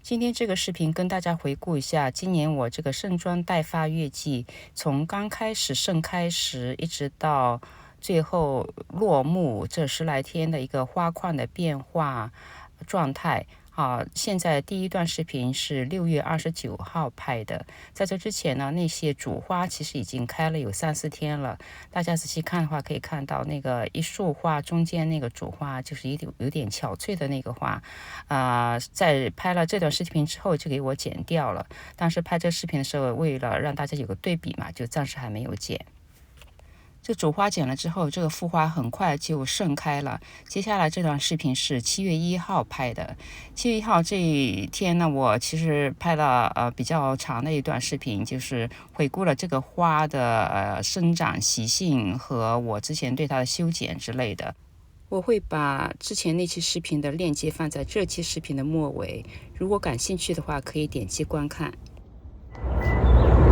今天这个视频跟大家回顾一下，今年我这个盛装待发月季，从刚开始盛开时，一直到最后落幕这10来天的一个花况的变化状态。现在第一段视频是6月29号拍的，在这之前呢，那些主花其实已经开了有3、4天了。大家仔细看的话，可以看到那个一束花中间那个主花，就是有点憔悴的那个花，在拍了这段视频之后就给我剪掉了。当时拍这视频的时候，为了让大家有个对比嘛，就暂时还没有剪。这主花剪了之后，这个副花很快就盛开了。接下来这段视频是7月1号拍的。7月1号这一天呢，我其实拍了比较长的一段视频，就是回顾了这个花的生长习性和我之前对它的修剪之类的。我会把之前那期视频的链接放在这期视频的末尾，如果感兴趣的话，可以点击观看。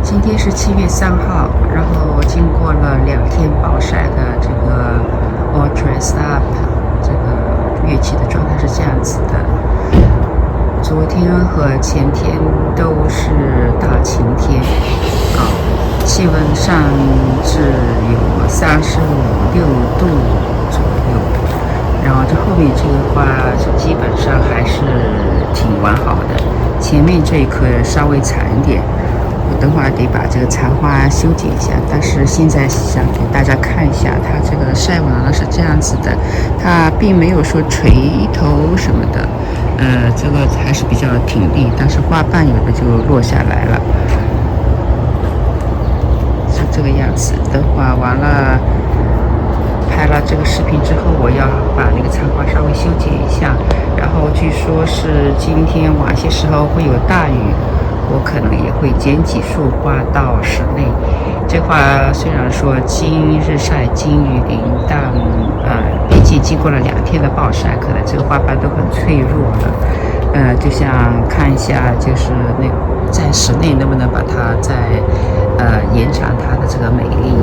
今天是7月3号，然后经过了2天暴晒的这个 All Dressed Up 这个乐器的状态是这样子的。昨天和前天都是大晴天，气温上至有35、6度左右。然后这后面这个花就基本上还是挺完好的，前面这一颗稍微残一点。我等会儿得把这个残花修剪一下，但是现在想给大家看一下，它这个晒完了是这样子的，它并没有说垂头什么的，这个还是比较挺立，但是花瓣有的就落下来了，是这个样子。等会儿完了拍了这个视频之后，我要把那个残花稍微修剪一下，然后据说是今天晚些时候会有大雨，我可能也会剪几束花到室内。这花虽然说经日晒经雨淋，但毕竟经过了2天的暴晒，可能这个花瓣都很脆弱了。就想看一下，就是那在室内能不能把它再延长它的这个美丽。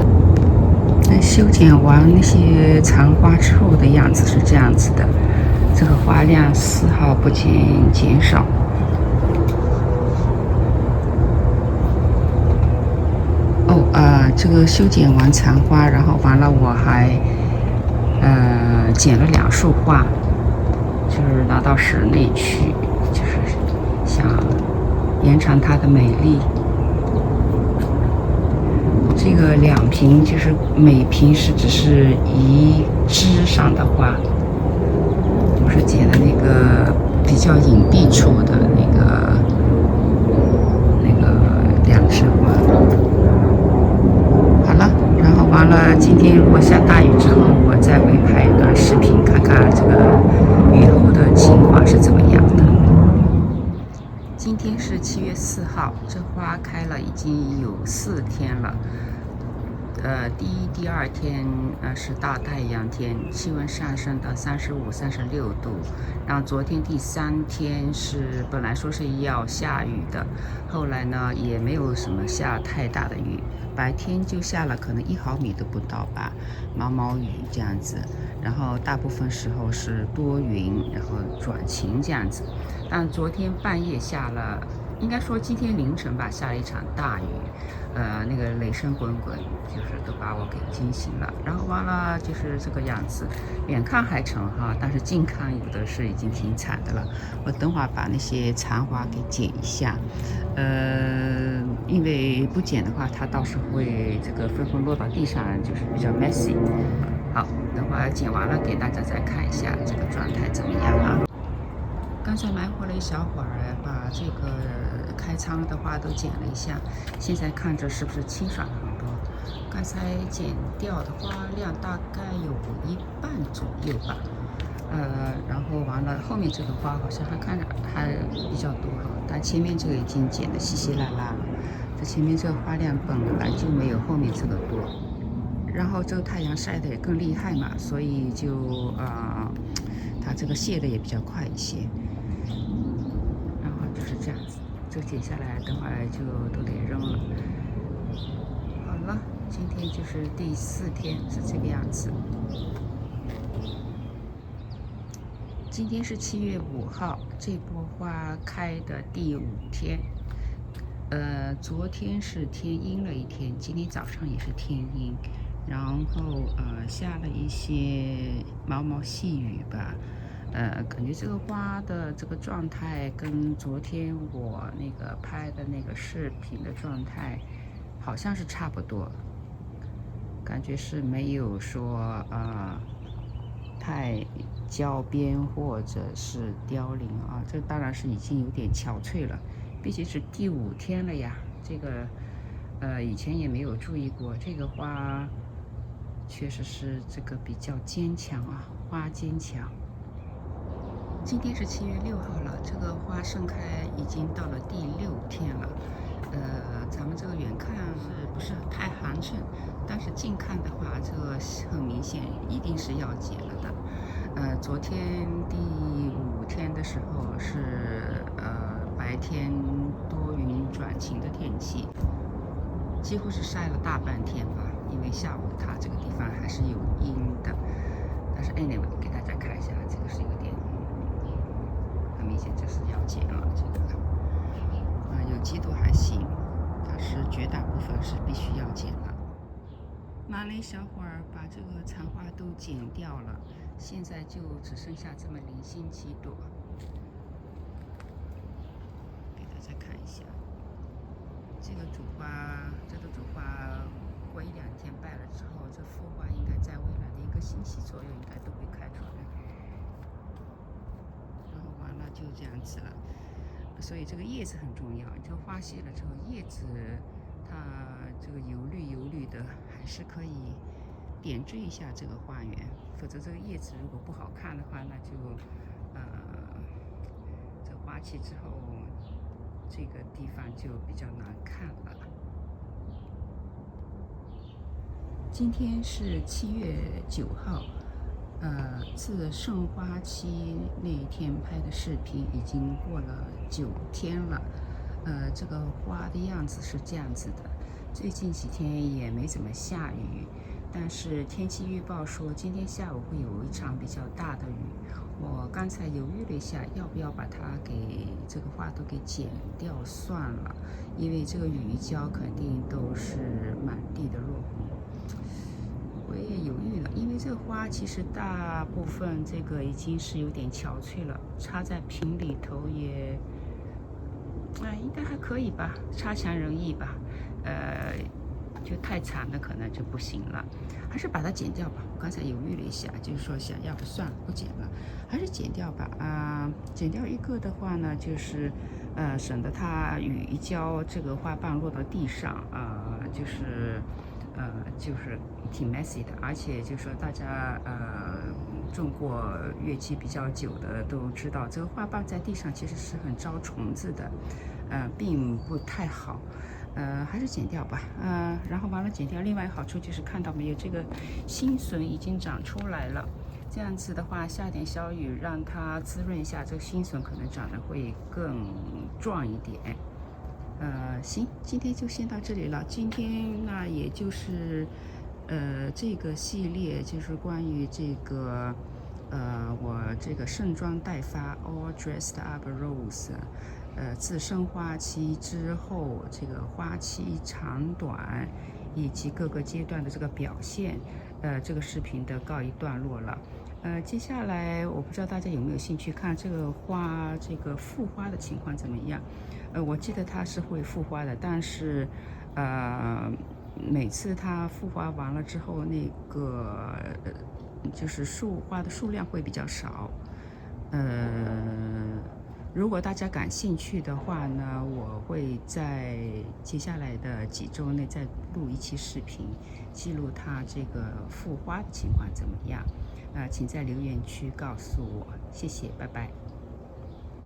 修剪完那些残花之后的样子是这样子的，这个花量丝毫不减少。这个修剪完残花，然后完了我还剪了2束花，就是拿到室内去，就是想延长它的美丽。这个2瓶就是每瓶只是1枝上的花，我是剪的那个比较隐蔽处的那个2枝花。好了，然后完了，今天如果下大雨之后，我再会拍一段视频，看看这个雨后的情况是怎么样的。今天是7月4号，这花开了已经有4天了。第1、第2天是大太阳天，气温上升到35、36度。然后昨天第3天是本来说是要下雨的，后来呢也没有什么下太大的雨，白天就下了可能1毫米都不到吧，毛毛雨这样子。然后大部分时候是多云，然后转晴这样子。但昨天半夜下了，应该说今天凌晨吧，下了一场大雨。那个雷声滚滚，就是都把我给惊醒了。然后完了就是这个样子，远看还成哈，但是近看有的是已经挺惨的了。我等会儿把那些残花给剪一下，因为不剪的话，它到时候会这个纷纷落到地上，就是比较 messy。好，等会儿剪完了给大家再看一下这个状态怎么样啊。刚才埋活了一小会儿，把这个开仓的花都剪了一下，现在看着是不是清爽了很多？刚才剪掉的花量大概有1半左右吧。然后完了，后面这个花好像看着还比较多哈，但前面这个已经剪得稀稀拉拉了。这前面这个花量本来就没有后面这个多，然后这个太阳晒得也更厉害嘛，所以就它这个谢的也比较快一些。然后就是这样子，这剪下来等会儿就都得扔了。好了，今天就是第4天是这个样子。今天是7月5号，这波花开的第5天。昨天是天阴了一天，今天早上也是天阴，然后下了一些毛毛细雨吧。感觉这个花的这个状态跟昨天我那个拍的那个视频的状态好像是差不多，感觉是没有说太焦边或者是凋零啊，这当然是已经有点憔悴了，毕竟是第5天了呀。这个以前也没有注意过，这个花确实是这个比较坚强啊，花坚强。今天是7月6号了，这个花盛开已经到了第6天了。咱们这个远看是不是太寒碜？但是近看的话，这个很明显一定是要结了的。昨天第5天的时候是白天多云转晴的天气，几乎是晒了大半天吧。因为下午它这个地方还是有阴的，但是 anyway 给大家看一下，这个是有点很明显，这是要结了。这个有机度还行，但是绝大部分是必须要剪了。拿了一小会儿把这个残花都剪掉了，现在就只剩下这么零星几朵，给大家看一下。这个主花过1-2天败了之后，这副花应该在未来的1个星期左右应该都会开出来，然后完了就这样子了。所以这个叶子很重要，这个花谢了之后，叶子它这个油绿的，还是可以点缀一下这个花园。否则这个叶子如果不好看的话，那就这花期之后，这个地方就比较难看了。今天是7月9号。自盛花期那一天拍的视频已经过了9天了。这个花的样子是这样子的。最近几天也没怎么下雨，但是天气预报说今天下午会有一场比较大的雨。我刚才犹豫了一下，要不要把它给这个花都给剪掉算了，因为这个雨一浇肯定都是满地的落红。我也犹豫了，因为这个花其实大部分这个已经是有点憔悴了，插在瓶里头也，应该还可以吧，差强人意吧。就太惨了可能就不行了，还是把它剪掉吧。我刚才犹豫了一下，就是说想要不算了不剪了，还是剪掉吧。剪掉一个的话呢，就是省得它雨一浇，这个花瓣落到地上，就是挺 messy 的。而且就是说大家种过月季比较久的都知道，这个花瓣在地上其实是很招虫子的，并不太好。还是剪掉吧。然后完了剪掉，另外一个好处就是看到没有，这个新笋已经长出来了。这样子的话，下点小雨让它滋润一下，这个新笋可能长得会更壮一点。行，今天就先到这里了。今天那也就是这个系列就是关于这个我这个盛装待发 All Dressed Up Rose。自盛花期之后，这个花期长短以及各个阶段的这个表现，这个视频的告一段落了。接下来我不知道大家有没有兴趣看这个花，这个复花的情况怎么样？我记得它是会复花的，但是每次它复花完了之后，那个就是花的数量会比较少。如果大家感兴趣的话呢，我会在接下来的几周内再录一期视频，记录它这个复花的情况怎么样。请在留言区告诉我，谢谢，拜拜。